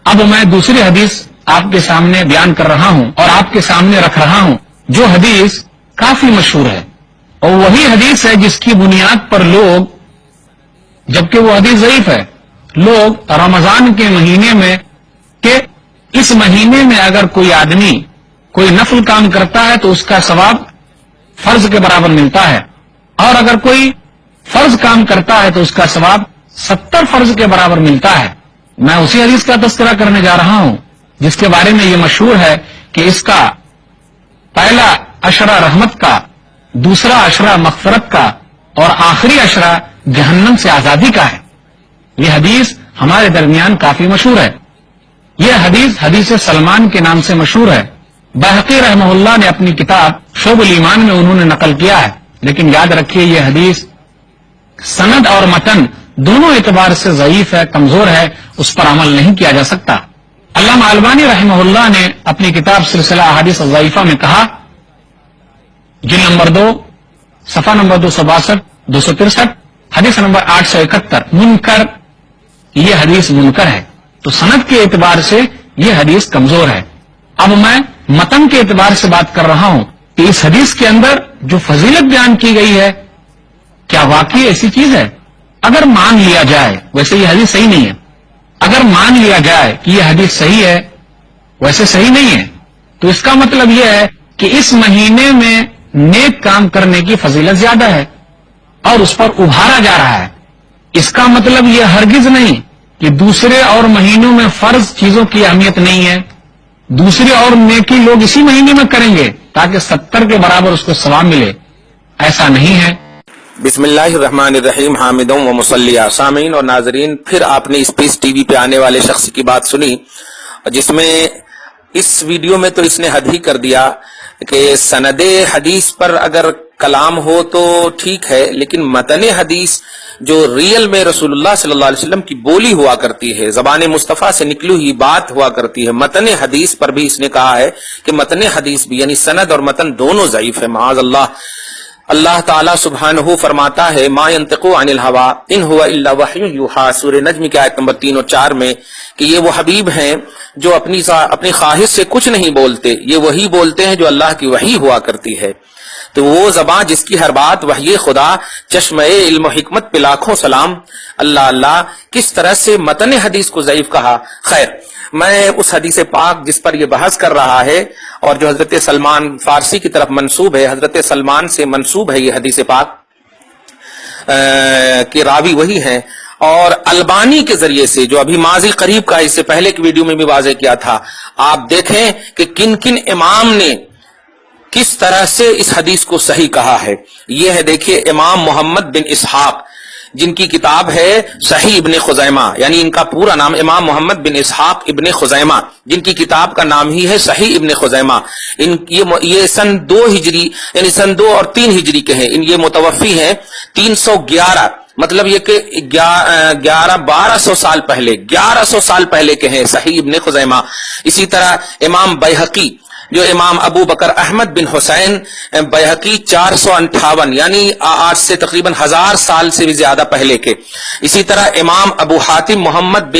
اب میں دوسری حدیث آپ کے سامنے بیان کر رہا ہوں اور آپ کے سامنے رکھ رہا ہوں، جو حدیث کافی مشہور ہے، اور وہی حدیث ہے جس کی بنیاد پر لوگ، جبکہ وہ حدیث ضعیف ہے، لوگ رمضان کے مہینے میں کہ اس مہینے میں اگر کوئی آدمی کوئی نفل کام کرتا ہے تو اس کا ثواب فرض کے برابر ملتا ہے، اور اگر کوئی فرض کام کرتا ہے تو اس کا ثواب 70 فرض کے برابر ملتا ہے۔ میں اسی حدیث کا تذکرہ کرنے جا رہا ہوں جس کے بارے میں یہ مشہور ہے کہ اس کا پہلا عشرہ رحمت کا، دوسرا عشرہ مغفرت کا، اور آخری عشرہ جہنم سے آزادی کا ہے۔ یہ حدیث ہمارے درمیان کافی مشہور ہے۔ یہ حدیث سلمان کے نام سے مشہور ہے۔ بہقی رحمہ اللہ نے اپنی کتاب شعب الایمان میں انہوں نے نقل کیا ہے، لیکن یاد رکھیے یہ حدیث سند اور متن دونوں اعتبار سے ضعیف ہے، کمزور ہے، اس پر عمل نہیں کیا جا سکتا۔ علامہ البانی رحمہ اللہ نے اپنی کتاب سلسلہ احادیث ضعیفہ میں کہا، جلد نمبر 2 صفحہ نمبر 262 263 حدیث نمبر 871، منکر، یہ حدیث منکر ہے، تو سند کے اعتبار سے یہ حدیث کمزور ہے۔ اب میں متن کے اعتبار سے بات کر رہا ہوں کہ اس حدیث کے اندر جو فضیلت بیان کی گئی ہے، کیا واقعی ایسی چیز ہے؟ اگر مان لیا جائے، ویسے یہ حدیث صحیح نہیں ہے، اگر مان لیا جائے کہ یہ حدیث صحیح ہے، ویسے صحیح نہیں ہے، تو اس کا مطلب یہ ہے کہ اس مہینے میں نیک کام کرنے کی فضیلت زیادہ ہے اور اس پر ابھارا جا رہا ہے۔ اس کا مطلب یہ ہرگز نہیں کہ دوسرے اور مہینوں میں فرض چیزوں کی اہمیت نہیں ہے، دوسری اور نیکی لوگ اسی مہینے میں کریں گے تاکہ 70 کے برابر اس کو ثواب ملے، ایسا نہیں ہے۔ بسم اللہ الرحمن الرحیم، حامدوں و مصلیہ۔ سامعین اور ناظرین، پھر آپ نے اسپیس ٹی وی پہ آنے والے شخص کی بات سنی، جس میں اس ویڈیو میں تو اس نے حد ہی کر دیا کہ سند حدیث پر اگر کلام ہو تو ٹھیک ہے، لیکن متن حدیث جو ریئل میں رسول اللہ صلی اللہ علیہ وسلم کی بولی ہوا کرتی ہے، زبان مصطفیٰ سے نکلی ہوئی بات ہوا کرتی ہے، متن حدیث پر بھی اس نے کہا ہے کہ متن حدیث بھی یعنی سند اور متن دونوں ضعیف ہے، معاذ اللہ۔ اللہ تعالیٰ سبحانہ فرماتا ہے، ما ينطق عن الہوا ان هو الا وحی یوحی، سورہ نجم کی آیت نمبر 3 اور 4 میں، کہ یہ وہ حبیب ہیں جو اپنی خواہش سے کچھ نہیں بولتے، یہ وہی بولتے ہیں جو اللہ کی وحی ہوا کرتی ہے۔ تو وہ زبان جس کی ہر بات وحی خدا، چشمہ علم و حکمت پہ لاکھوں سلام۔ اللہ اللہ، کس طرح سے متن حدیث کو ضعیف کہا۔ خیر، میں اس حدیث پاک جس پر یہ بحث کر رہا ہے اور جو حضرت سلمان فارسی کی طرف منسوب ہے، حضرت سلمان سے منسوب ہے یہ حدیث پاک کہ راوی وہی ہیں، اور البانی کے ذریعے سے جو ابھی ماضی قریب کا اس سے پہلے کی ویڈیو میں بھی واضح کیا تھا، آپ دیکھیں کہ کن کن امام نے کس طرح سے اس حدیث کو صحیح کہا ہے۔ یہ ہے، دیکھیے، امام محمد بن اسحاق، جن کی کتاب ہے صحیح ابن خزیمہ، یعنی ان کا پورا نام امام محمد بن اسحاق ابن خزیمہ، جن کی کتاب کا نام ہی ہے صحیح ابن خزیمہ۔ یہ سن 2 ہجری یعنی سن 2 اور 3 ہجری کے ہیں، یہ متوفی ہیں 311، مطلب یہ کہ 1200 سال پہلے، 1100 سال پہلے کے ہیں صحیح ابن خزیمہ۔ اسی طرح امام بیہقی، جو امام ابو بکر احمد بن حسین بیہقی، 458، یعنی آج سے تقریباً 1000 سال سے بھی زیادہ پہلے کے۔ اسی طرح امام ابو حاتم محمد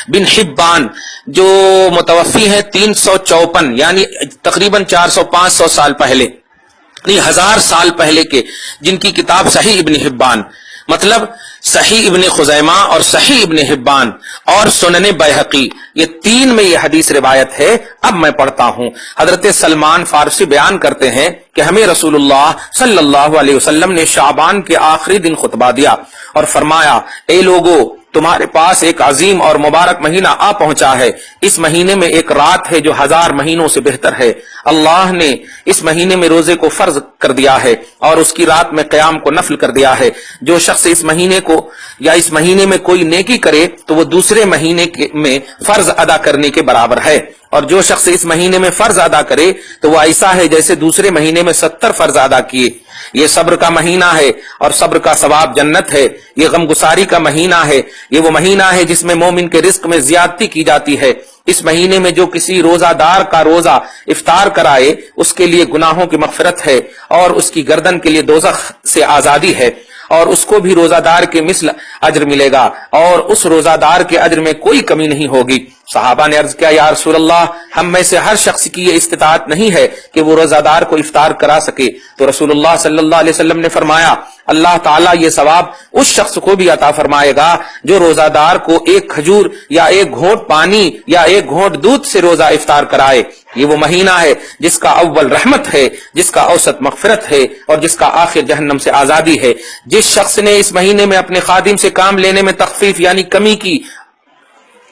بن حبان، جو متوفی ہیں 354، یعنی تقریباً 400-500 سال پہلے، یعنی 1000 سال پہلے کے، جن کی کتاب صحیح ابن حبان، مطلب صحیح ابن خزیمہ اور صحیح ابن حبان اور سنن بیہقی، یہ 3 میں یہ حدیث روایت ہے۔ اب میں پڑھتا ہوں۔ حضرت سلمان فارسی بیان کرتے ہیں کہ ہمیں رسول اللہ صلی اللہ علیہ وسلم نے شعبان کے آخری دن خطبہ دیا اور فرمایا، اے لوگو، تمہارے پاس ایک عظیم اور مبارک مہینہ آ پہنچا ہے، اس مہینے میں ایک رات ہے جو 1000 مہینوں سے بہتر ہے۔ اللہ نے اس مہینے میں روزے کو فرض کر دیا ہے اور اس کی رات میں قیام کو نفل کر دیا ہے۔ جو شخص اس مہینے کو یا اس مہینے میں کوئی نیکی کرے تو وہ دوسرے مہینے میں فرض ادا کرنے کے برابر ہے، اور جو شخص اس مہینے میں فرض ادا کرے تو وہ ایسا ہے جیسے دوسرے مہینے میں 70 فرض ادا کیے۔ یہ صبر کا مہینہ ہے اور صبر کا ثواب جنت ہے۔ یہ غم گساری کا مہینہ ہے، یہ وہ مہینہ ہے جس میں مومن کے رزق میں زیادتی کی جاتی ہے۔ اس مہینے میں جو کسی روزہ دار کا روزہ افطار کرائے اس کے لیے گناہوں کی مغفرت ہے اور اس کی گردن کے لیے دوزخ سے آزادی ہے۔ اور اس کو بھی روزہ دار کے مثل اجر ملے گا اور اس روزہ دار کے اجر میں کوئی کمی نہیں ہوگی۔ صحابہ نے عرض کیا یا رسول اللہ، ہم میں سے ہر شخص کی یہ استطاعت نہیں ہے کہ وہ روزہ دار کو افطار کرا سکے، تو رسول اللہ صلی اللہ علیہ وسلم نے فرمایا اللہ تعالیٰ یہ ثواب اس شخص کو بھی عطا فرمائے گا جو روزہ دار کو ایک کھجور یا ایک گھونٹ پانی یا ایک گھونٹ دودھ سے روزہ افطار کرائے۔ یہ وہ مہینہ ہے جس کا اول رحمت ہے، جس کا اوسط مغفرت ہے اور جس کا آخر جہنم سے آزادی ہے۔ جس شخص نے اس مہینے میں اپنے خادم سے کام لینے میں تخفیف یعنی کمی کی،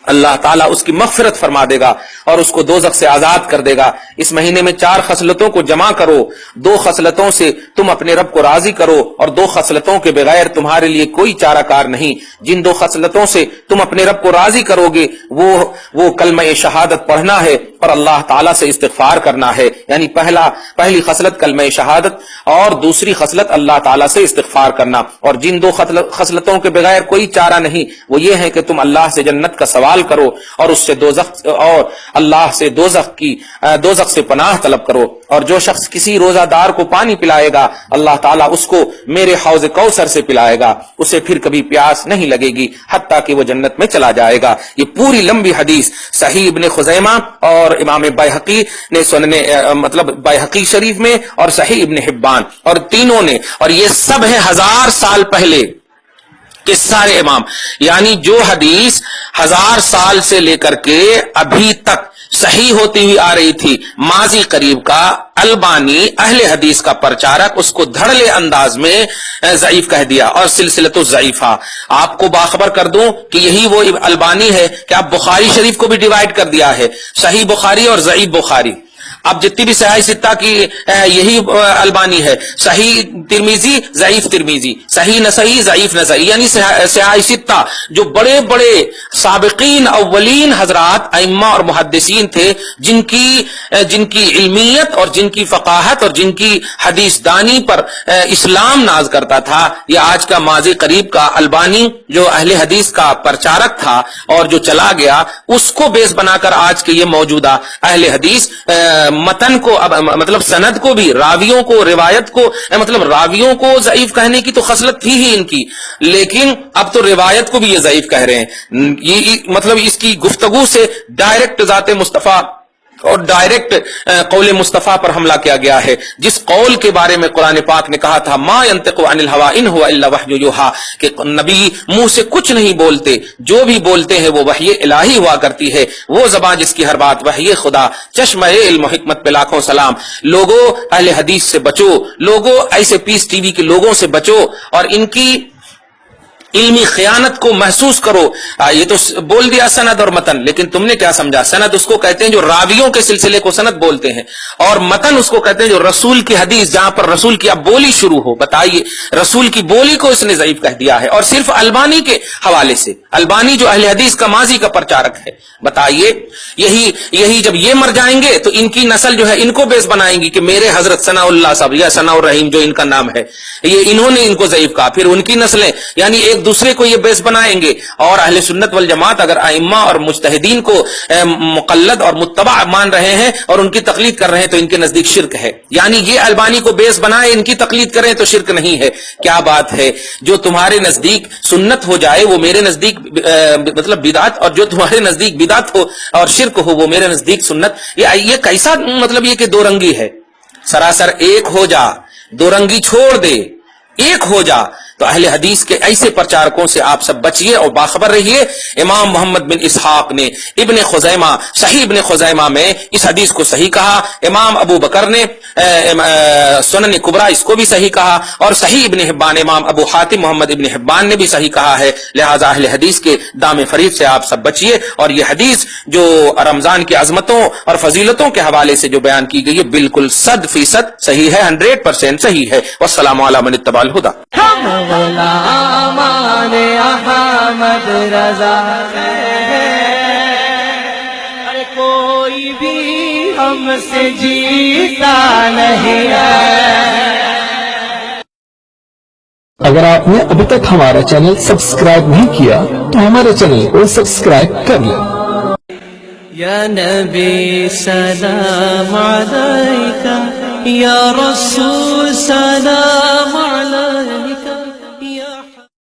اللہ تعالیٰ اس کی مغفرت فرما دے گا اور اس کو دوزخ سے آزاد کر دے گا۔ اس مہینے میں 4 خصلتوں کو جمع کرو، 2 خصلتوں سے تم اپنے رب کو راضی کرو اور 2 خصلتوں کے بغیر تمہارے لیے کوئی چارہ کار نہیں۔ جن 2 خصلتوں سے تم اپنے رب کو راضی کرو گے وہ کلمہ شہادت پڑھنا ہے اور اللہ تعالیٰ سے استغفار کرنا ہے، یعنی پہلی خصلت کلمہ شہادت اور دوسری خصلت اللہ تعالیٰ سے استغفار کرنا۔ اور جن 2 خصلتوں کے بغیر کوئی چارہ نہیں وہ یہ ہے کہ تم اللہ سے جنت کا سوال کرو اور اس سے اللہ سے دوزخ سے پناہ طلب کرو۔ اور جو شخص کسی روزہ دار کو پانی پلائے گا اللہ تعالیٰ اس کو میرے حوض کوثر سے پلائے گا، اسے پھر کبھی پیاس نہیں لگے گی حتیٰ کہ وہ جنت میں چلا جائے گا۔ یہ پوری لمبی حدیث صحیح ابن خزیمہ اور امام بیہقی نے بیہقی شریف میں اور صحیح ابن حبان اور تینوں نے، اور یہ سب ہے 1000 سال پہلے کہ سارے امام، یعنی جو حدیث 1000 سال سے لے کر کے ابھی تک صحیح ہوتی ہوئی آ رہی تھی، ماضی قریب کا البانی اہل حدیث کا پرچارک اس کو دھڑلے انداز میں ضعیف کہہ دیا اور سلسلۃ الضعیفہ۔ آپ کو باخبر کر دوں کہ یہی وہ البانی ہے کہ آپ بخاری شریف کو بھی ڈیوائڈ کر دیا ہے، صحیح بخاری اور ضعیف بخاری۔ اب جتنی بھی صحیح ستہ کی یہی البانی ہے، صحیح ترمیزی ضعیف ترمیزی، صحیح نسائی ضعیف نسائی، یعنی صحیح ستہ جو بڑے بڑے سابقین اولین حضرات ائمہ اور محدثین تھے جن کی علمیت اور جن کی فقاہت اور جن کی حدیث دانی پر اسلام ناز کرتا تھا، یہ آج کا ماضی قریب کا البانی جو اہل حدیث کا پرچارک تھا اور جو چلا گیا، اس کو بیس بنا کر آج کے یہ موجودہ اہل حدیث متن کو مطلب سند کو بھی، راویوں کو، روایت کو، مطلب راویوں کو ضعیف کہنے کی تو خصلت تھی ہی ان کی، لیکن اب تو روایت کو بھی یہ ضعیف کہہ رہے ہیں۔ یہ مطلب اس کی گفتگو سے ڈائریکٹ ذات مصطفیٰ اور ڈائریکٹ قول مصطفیٰ پر حملہ کیا گیا ہے، جس قول کے بارے میں قرآن پاک نے کہا تھا ما ينطق عن الهوى ان هو الا وحی یوحى، کہ نبی منہ سے کچھ نہیں بولتے، جو بھی بولتے ہیں وہ وحی الہی ہوا کرتی ہے، وہ زبان جس کی ہر بات وحی خدا، چشمہ علم و حکمت پہ لاکھوں سلام۔ لوگوں اہل حدیث سے بچو، لوگوں ایسے پیس ٹی وی کے لوگوں سے بچو اور ان کی علمی خیانت کو محسوس کرو۔ یہ تو بول دیا سند اور متن، لیکن تم نے کیا سمجھا؟ سند اس کو کہتے ہیں جو راویوں کے سلسلے کو سند بولتے ہیں، اور متن اس کو کہتے ہیں جو رسول کی حدیث جہاں پر رسول کی اب بولی شروع ہو۔ بتائیے رسول کی بولی کو اس نے ضعیف کہہ دیا ہے، اور صرف البانی کے حوالے سے، البانی جو اہل حدیث کا ماضی کا پرچارک ہے۔ بتائیے یہی جب یہ مر جائیں گے تو ان کی نسل جو ہے ان کو بیس بنائیں گی کہ میرے حضرت ثناء اللہ صاحب یا ثناء الرحیم جو ان کا نام ہے، یہ انہوں نے ان کو ضعیف کہا، پھر ان کی نسلیں یعنی ایک دوسرے کو یہ بیس بنائیں گے۔ اور اہل سنت والجماعت اگر ائمہ اور مجتہدین کو مقلد اور متبع مان رہے ہیں اور ان کی تقلید کر رہے ہیں تو ان کے نزدیک شرک ہے، یعنی یہ البانی کو بیس بنائے ان کی تقلید کریں تو شرک نہیں ہے۔ کیا بات ہے، جو تمہارے نزدیک سنت ہو جائے وہ میرے نزدیک مطلب بدعت، اور جو تمہارے نزدیک بدعت ہو اور شرک ہو وہ میرے نزدیک سنت۔ یہ کیسا مطلب یہ کہ دو رنگی ہے؟ سراسر ایک ہو جا، دو رنگی چھوڑ دے، ایک ہو جا۔ تو اہل حدیث کے ایسے پرچارکوں سے آپ سب بچیے اور باخبر رہیے۔ امام محمد بن اسحاق نے ابن خزیمہ صحیح ابن خزیمہ میں اس حدیث کو صحیح کہا، امام ابو بکر نے سنن کبریٰ اس کو بھی صحیح کہا، اور صحیح ابن حبان امام ابو حاتم محمد ابن حبان نے بھی صحیح کہا ہے۔ لہذا اہل حدیث کے دام فریب سے آپ سب بچیے، اور یہ حدیث جو رمضان کی عظمتوں اور فضیلتوں کے حوالے سے جو بیان کی گئی ہے بالکل 100% صحیح ہے، 100% صحیح ہے۔ والسلام علی من اتبع الہدی۔ غلامان احمد رضا کوئی بھی ہم سے جیتا نہیں ہے۔ اگر آپ نے ابھی تک ہمارا چینل سبسکرائب نہیں کیا تو ہمارے چینل کو سبسکرائب کر لیں۔ یا نبی سلام علیکہ، یا رسول سلام علیکہ، يا